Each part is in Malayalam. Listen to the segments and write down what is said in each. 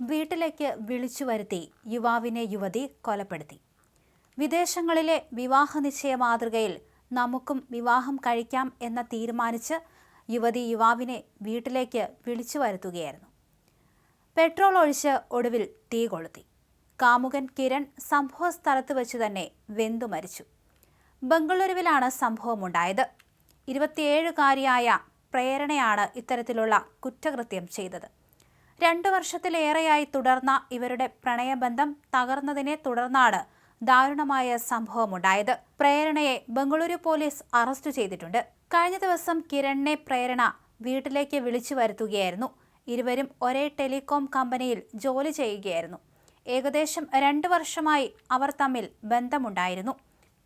വീട്ടിലേക്ക് വിളിച്ചു വരുത്തി യുവാവിനെ യുവതി കൊലപ്പെടുത്തി. വിദേശങ്ങളിലെ വിവാഹ നിശ്ചയ മാതൃകയിൽ നമുക്കും വിവാഹം കഴിക്കാം എന്ന തീരുമാനിച്ച് യുവതി യുവാവിനെ വീട്ടിലേക്ക് വിളിച്ചു വരുത്തുകയായിരുന്നു. പെട്രോൾ ഒഴിച്ച് ഒടുവിൽ തീ കൊളുത്തി. കാമുകൻ കിരൺ സംഭവ സ്ഥലത്ത് വെച്ച് തന്നെ വെന്തു മരിച്ചു. ബംഗളൂരുവിലാണ് സംഭവമുണ്ടായത്. 27-കാരിയായ പ്രേരണയാണ് ഇത്തരത്തിലുള്ള കുറ്റകൃത്യം ചെയ്തത്. 2 വർഷത്തിലേറെയായി തുടർന്ന ഇവരുടെ പ്രണയബന്ധം തകർന്നതിനെ തുടർന്നാണ് ദാരുണമായ സംഭവമുണ്ടായത്. പ്രേരണയെ ബംഗളൂരു പോലീസ് അറസ്റ്റ് ചെയ്തിട്ടുണ്ട്. കഴിഞ്ഞ ദിവസം കിരണിനെ പ്രേരണ വീട്ടിലേക്ക് വിളിച്ചു വരുത്തുകയായിരുന്നു. ഇരുവരും ഒരേ ടെലികോം കമ്പനിയിൽ ജോലി ചെയ്യുകയായിരുന്നു. ഏകദേശം 2 വർഷമായി അവർ തമ്മിൽ ബന്ധമുണ്ടായിരുന്നു.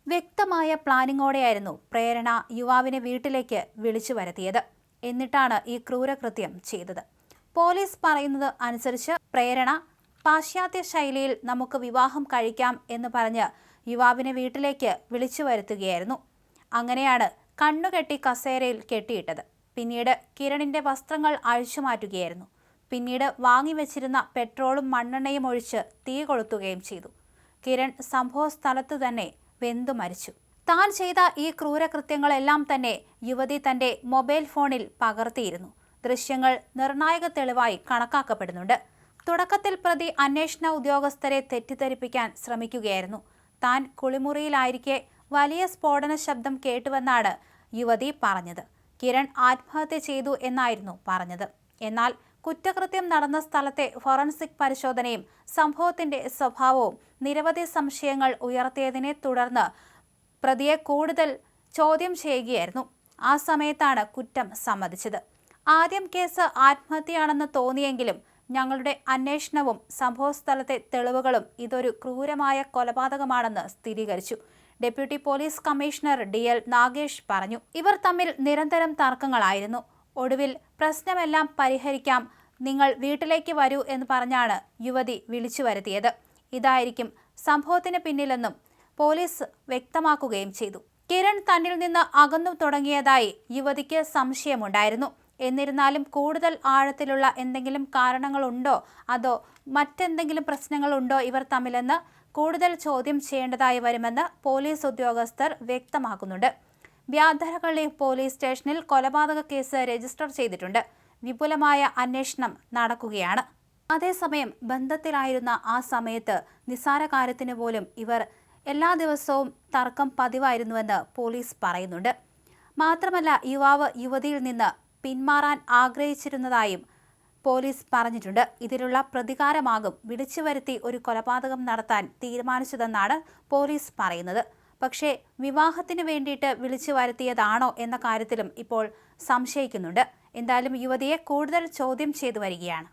വ്യക്തമായ പ്ലാനിങ്ങോടെയായിരുന്നു പ്രേരണ യുവാവിനെ വീട്ടിലേക്ക് വിളിച്ചു വരുത്തിയത്. എന്നിട്ടാണ് ഈ ക്രൂരകൃത്യം ചെയ്തത്. പോലീസ് പറയുന്നത് അനുസരിച്ച് പ്രേരണ പാശ്ചാത്യ ശൈലിയിൽ നമുക്ക് വിവാഹം കഴിക്കാം എന്ന് പറഞ്ഞ് യുവാവിനെ വീട്ടിലേക്ക് വിളിച്ചു വരുത്തുകയായിരുന്നു. അങ്ങനെയാണ് കണ്ണുകെട്ടി കസേരയിൽ കെട്ടിയിട്ടത്. പിന്നീട് കിരണിന്റെ വസ്ത്രങ്ങൾ അഴിച്ചുമാറ്റുകയായിരുന്നു. പിന്നീട് വാങ്ങിവെച്ചിരുന്ന പെട്രോളും മണ്ണെണ്ണയും ഒഴിച്ച് തീ കൊളുത്തുകയും ചെയ്തു. കിരൺ സംഭവ സ്ഥലത്തു തന്നെ വെന്തു മരിച്ചു. താൻ ചെയ്ത ഈ ക്രൂരകൃത്യങ്ങളെല്ലാം തന്നെ യുവതി തന്റെ മൊബൈൽ ഫോണിൽ പകർത്തിയിരുന്നു. ദൃശ്യങ്ങൾ നിർണായക തെളിവായി കണക്കാക്കപ്പെടുന്നുണ്ട്. തുടക്കത്തിൽ പ്രതി അന്വേഷണ ഉദ്യോഗസ്ഥരെ തെറ്റിദ്ധരിപ്പിക്കാൻ ശ്രമിക്കുകയായിരുന്നു. താൻ കുളിമുറിയിലായിരിക്കെ വലിയ സ്ഫോടന ശബ്ദം കേട്ടുവെന്നാണ് യുവതി പറഞ്ഞത്. കിരൺ ആത്മഹത്യ ചെയ്തു എന്നായിരുന്നു പറഞ്ഞത്. എന്നാൽ കുറ്റകൃത്യം നടന്ന സ്ഥലത്തെ ഫോറൻസിക് പരിശോധനയും സംഭവത്തിന്റെ സ്വഭാവവും നിരവധി സംശയങ്ങൾ ഉയർത്തിയതിനെ തുടർന്ന് പ്രതിയെ കൂടുതൽ ചോദ്യം ചെയ്യുകയായിരുന്നു. ആ സമയത്താണ് കുറ്റം സമ്മതിച്ചത്. ആദ്യം കേസ് ആത്മഹത്യയാണെന്ന് തോന്നിയെങ്കിലും ഞങ്ങളുടെ അന്വേഷണവും സംഭവസ്ഥലത്തെ തെളിവുകളും ഇതൊരു ക്രൂരമായ കൊലപാതകമാണെന്ന് സ്ഥിരീകരിച്ചു. Deputy police commissioner DL Nagesh പറഞ്ഞു. ഇവർ തമ്മിൽ നിരന്തരം തർക്കങ്ങളായിരുന്നു. ഒടുവിൽ പ്രശ്നമെല്ലാം പരിഹരിക്കാം, നിങ്ങൾ വീട്ടിലേക്ക് വരൂ എന്ന് പറഞ്ഞാണ് യുവതി വിളിച്ചു വരുത്തിയത്. ഇതായിരിക്കും സംഭവത്തിന് പിന്നിലെന്നും പോലീസ് വ്യക്തമാക്കുകയും ചെയ്തു. കിരൺ തന്നിൽ നിന്ന് അകന്നു തുടങ്ങിയതായി യുവതിക്ക് സംശയമുണ്ടായിരുന്നു. എന്നിരുന്നാലും കൂടുതൽ ആഴത്തിലുള്ള എന്തെങ്കിലും കാരണങ്ങളുണ്ടോ അതോ മറ്റെന്തെങ്കിലും പ്രശ്നങ്ങളുണ്ടോ ഇവർ തമ്മിലെന്ന് കൂടുതൽ ചോദ്യം ചെയ്യേണ്ടതായി വരുമെന്ന് പോലീസ് ഉദ്യോഗസ്ഥർ വ്യക്തമാക്കുന്നുണ്ട്. വ്യാധരകള്ളി പോലീസ് സ്റ്റേഷനിൽ കൊലപാതക കേസ് രജിസ്റ്റർ ചെയ്തിട്ടുണ്ട്. വിപുലമായ അന്വേഷണം നടക്കുകയാണ്. അതേസമയം ബന്ധത്തിലായിരുന്ന ആ സമയത്ത് നിസ്സാര കാര്യത്തിന് പോലും ഇവർ എല്ലാ ദിവസവും തർക്കം പതിവായിരുന്നുവെന്ന് പോലീസ് പറയുന്നുണ്ട്. മാത്രമല്ല യുവാവ് യുവതിയിൽ നിന്ന് പിന്മാറാൻ ആഗ്രഹിച്ചിരുന്നതായും പോലീസ് പറഞ്ഞിട്ടുണ്ട്. ഇതിലുള്ള പ്രതികാരമാകും വിളിച്ചു വരുത്തി ഒരു കൊലപാതകം നടത്താൻ തീരുമാനിച്ചതെന്നാണ് പോലീസ് പറയുന്നത്. പക്ഷേ വിവാഹത്തിന് വേണ്ടിയിട്ട് വിളിച്ചു വരുത്തിയതാണോ എന്ന കാര്യത്തിലും ഇപ്പോൾ സംശയിക്കുന്നുണ്ട്. എന്തായാലും യുവതിയെ കൂടുതൽ ചോദ്യം ചെയ്തു വരികയാണ്.